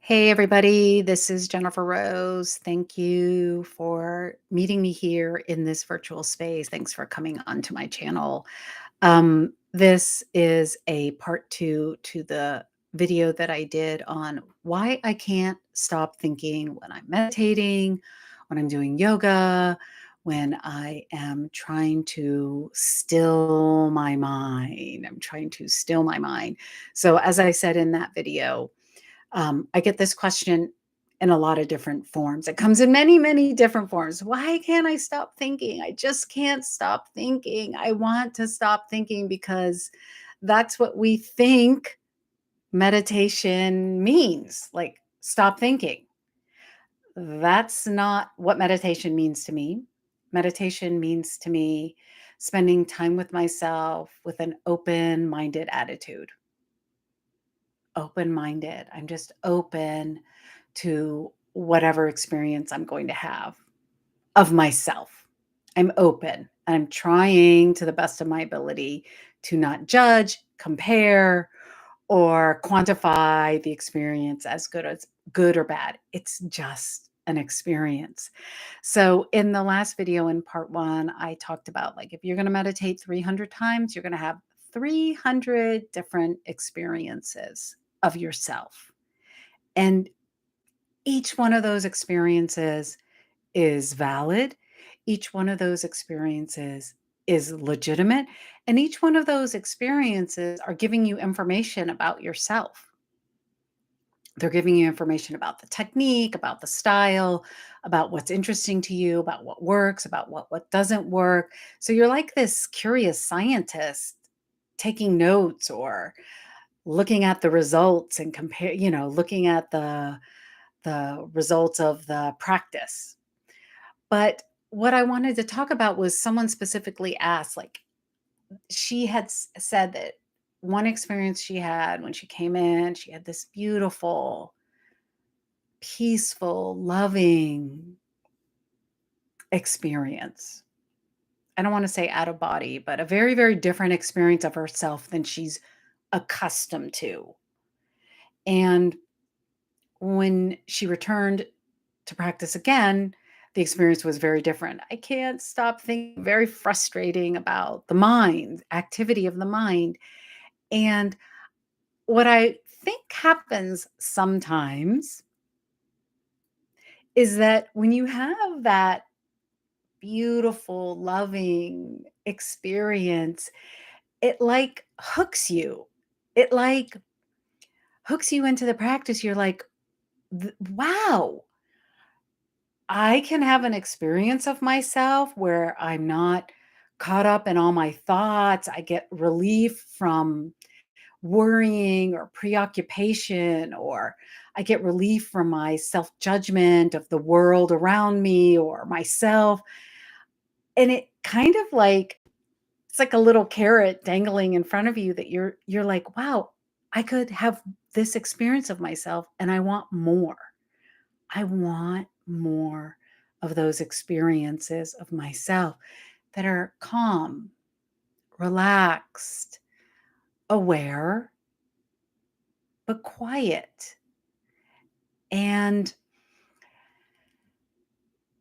Hey, everybody, this is Jennifer Rose. Thank you for meeting me here in this virtual space. Thanks for coming onto my channel. This is a part two to the video that I did on why I can't stop thinking when I'm meditating, when I'm doing yoga, when I am trying to still my mind. I'm trying to still my mind. So, as I said in that video, I get this question in a lot of different forms. It comes in many, many different forms. Why can't I stop thinking? I just can't stop thinking. I want to stop thinking because that's what we think meditation means, like stop thinking. That's not what meditation means to me. Meditation means to me spending time with myself with an open minded attitude. Open minded. I'm just open to whatever experience I'm going to have of myself. I'm open. I'm trying to the best of my ability to not judge, compare, or quantify the experience as good or bad. It's just an experience. So in the last video in part 1, I talked about like if you're going to meditate 300 times, you're going to have 300 different experiences of yourself. And each one of those experiences is valid. Each one of those experiences is legitimate. And each one of those experiences are giving you information about yourself. They're giving you information about the technique, about the style, about what's interesting to you, about what works, about what doesn't work. So you're like this curious scientist taking notes or looking at the results and looking at the results of the practice. But what I wanted to talk about was someone specifically asked, like, she had said that one experience she had when she came in, she had this beautiful, peaceful, loving experience. I don't want to say out of body, but a very, very different experience of herself than she's accustomed to. And when she returned to practice again, the experience was very different. I can't stop thinking, very frustrating about the mind, activity of the mind. And what I think happens sometimes is that when you have that beautiful, loving experience, it like hooks you. It like hooks you into the practice. You're like, wow, I can have an experience of myself where I'm not caught up in all my thoughts. I get relief from worrying or preoccupation, or I get relief from my self judgment of the world around me or myself. And it kind of like, it's like a little carrot dangling in front of you that you're like, wow, I could have this experience of myself and I want more. I want more of those experiences of myself that are calm, relaxed, aware, but quiet. And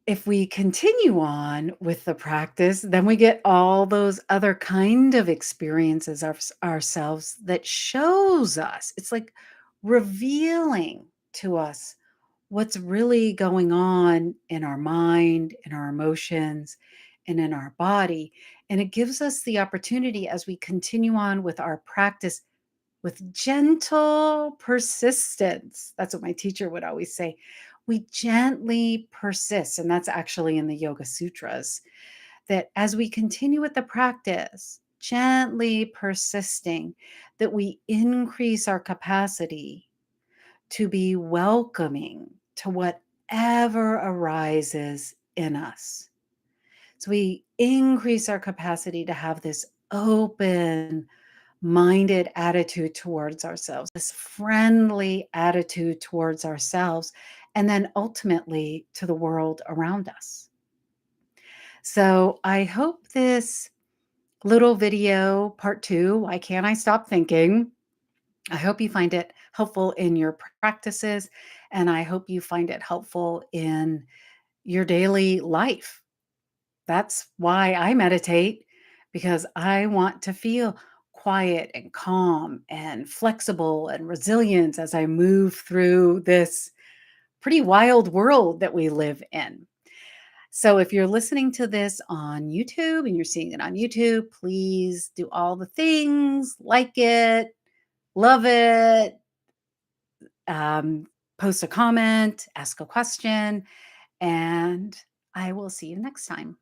if we continue on with the practice, then we get all those other kind of experiences of ourselves that shows us. It's like revealing to us what's really going on in our mind, in our emotions, and in our body. And it gives us the opportunity as we continue on with our practice with gentle persistence. That's what my teacher would always say. We gently persist. And that's actually in the Yoga Sutras, that as we continue with the practice, gently persisting, that we increase our capacity to be welcoming to whatever arises in us. So we increase our capacity to have this open minded attitude towards ourselves, this friendly attitude towards ourselves, and then ultimately to the world around us. So I hope this little video, part 2, Why Can't I Stop Thinking, I hope you find it helpful in your practices, and I hope you find it helpful in your daily life. That's why I meditate, because I want to feel quiet and calm and flexible and resilient as I move through this pretty wild world that we live in. So if you're listening to this on YouTube and you're seeing it on YouTube, please do all the things, like it, love it, um, post a comment, ask a question, and I will see you next time.